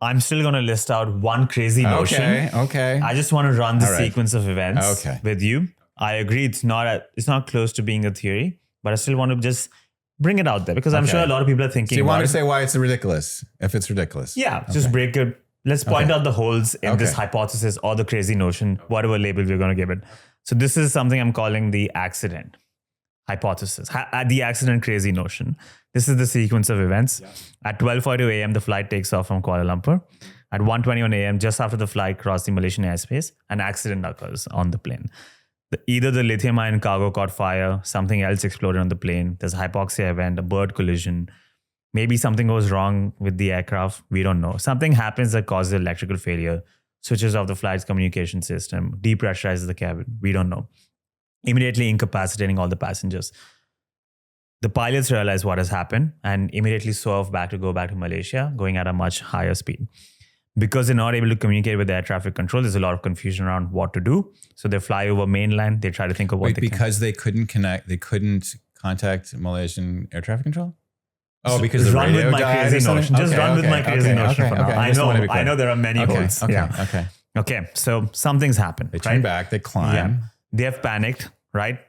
I'm still going to list out one crazy notion. Okay. I just want to run the sequence of events with you. I agree it's not close to being a theory, but I still want to just bring it out there because I'm sure a lot of people are thinking. So you want to say why it's ridiculous, if it's ridiculous? Yeah, just break it. Let's point out the holes in this hypothesis or the crazy notion, whatever label we're going to give it. So this is something I'm calling the accident hypothesis, the accident crazy notion. This is the sequence of events. At 12:42 a.m., the flight takes off from Kuala Lumpur. At 1:21 a.m., just after the flight crossed the Malaysian airspace, an accident occurs on the plane. Either the lithium-ion cargo caught fire, something else exploded on the plane, there's a hypoxia event, a bird collision, maybe something goes wrong with the aircraft, we don't know. Something happens that causes electrical failure, switches off the flight's communication system, depressurizes the cabin, we don't know. Immediately incapacitating all the passengers. The pilots realize what has happened and immediately swerve back to go back to Malaysia, going at a much higher speed. Because they're not able to communicate with air traffic control, there's a lot of confusion around what to do. So they fly over mainland. They try to think of what they couldn't contact Malaysian air traffic control? Oh, because the run radio with my died crazy or notion. Just run with my crazy notion for now. I know there are many holes. Okay. So something's happened. They turn back, they climb. Yeah. They have panicked, right?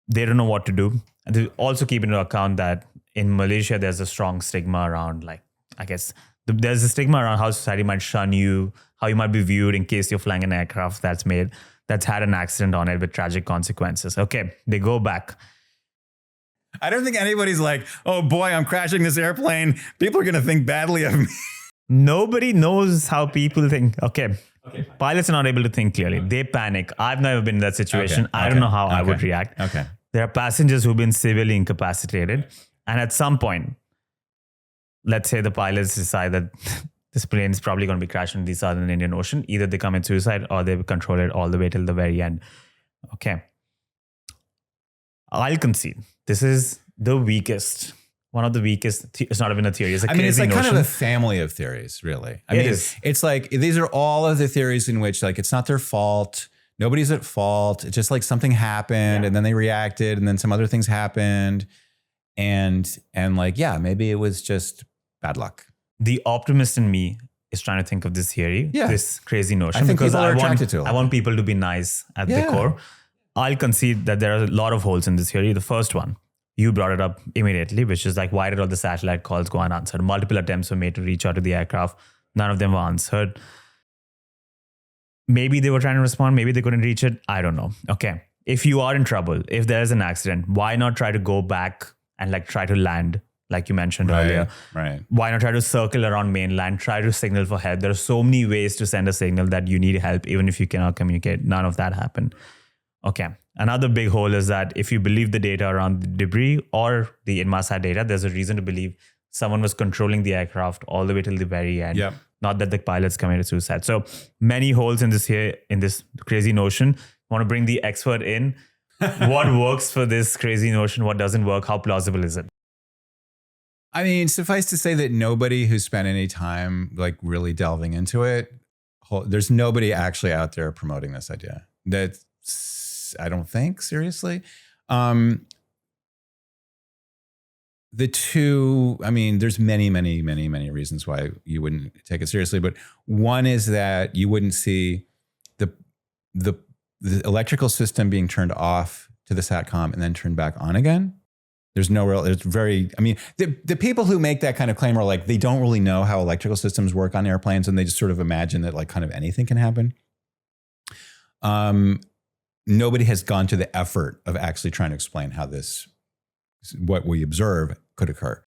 They don't know what to do. And they also keep into account that in Malaysia, there's a strong stigma around, there's a stigma around how society might shun you, how you might be viewed in case you're flying an aircraft that's had an accident on it with tragic consequences. Okay, they go back. I don't think anybody's like, oh boy, I'm crashing this airplane. People are going to think badly of me. Nobody knows how people think. Okay. Pilots are not able to think clearly. They panic. I've never been in that situation. I don't know how I would react. Okay. There are passengers who've been severely incapacitated. And at some point, let's say the pilots decide that this plane is probably going to be crashing in the Southern Indian Ocean. Either they commit suicide or they control it all the way till the very end. Okay. I'll concede. This is the weakest, one of the weakest. It's not even a theory. It's a crazy notion. Kind of a family of theories, really. It's like, these are all of the theories in which it's not their fault. Nobody's at fault. It's just like something happened and then they reacted and then some other things happened. And maybe it was just bad luck. The optimist in me is trying to think of this theory, this crazy notion. I think people are attracted to it. I want people to be nice at the core. I'll concede that there are a lot of holes in this theory. The first one, you brought it up immediately, which is why did all the satellite calls go unanswered? Multiple attempts were made to reach out to the aircraft. None of them were answered. Maybe they were trying to respond. Maybe they couldn't reach it. I don't know. Okay. If you are in trouble, if there's an accident, why not try to go back and try to land, like you mentioned earlier? Right. Why not try to circle around mainland, try to signal for help? There are so many ways to send a signal that you need help, even if you cannot communicate. None of that happened. Okay. Another big hole is that if you believe the data around the debris or the Inmarsat data, there's a reason to believe someone was controlling the aircraft all the way till the very end. Yep. Not that the pilots committed suicide. So many holes in this crazy notion. I want to bring the expert in. What works for this crazy notion? What doesn't work? How plausible is it? I mean, suffice to say that nobody who spent any time really delving into it, there's nobody actually out there promoting this idea. I don't think, seriously. There's many, many, many, many reasons why you wouldn't take it seriously. But one is that you wouldn't see the electrical system being turned off to the SATCOM and then turned back on again. There's no real, the people who make that kind of claim are they don't really know how electrical systems work on airplanes, and they just sort of imagine that kind of anything can happen. Nobody has gone to the effort of actually trying to explain how what we observe could occur.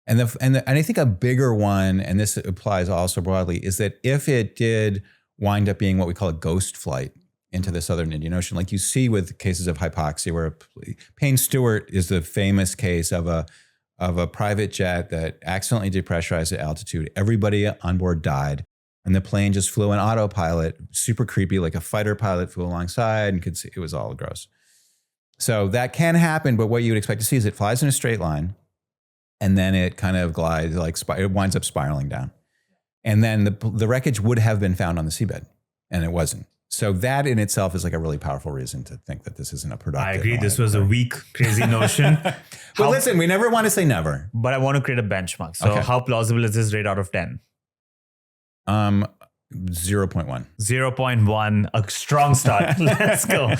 And I think a bigger one, and this applies also broadly, is that if it did wind up being what we call a ghost flight into the Southern Indian Ocean, like you see with cases of hypoxia, where Payne Stewart is the famous case of a private jet that accidentally depressurized at altitude. Everybody on board died. And the plane just flew on autopilot, super creepy, like a fighter pilot flew alongside and could see, it was all gross. So that can happen, but what you would expect to see is it flies in a straight line and then it kind of glides, it winds up spiraling down. And then the wreckage would have been found on the seabed, and it wasn't. So that in itself is a really powerful reason to think that this isn't a productive. I agree. This was a weak, crazy notion. But listen, we never want to say never. But I want to create a benchmark. So how plausible is this rate out of 10? 0.1. 0.1, a strong start. Let's go.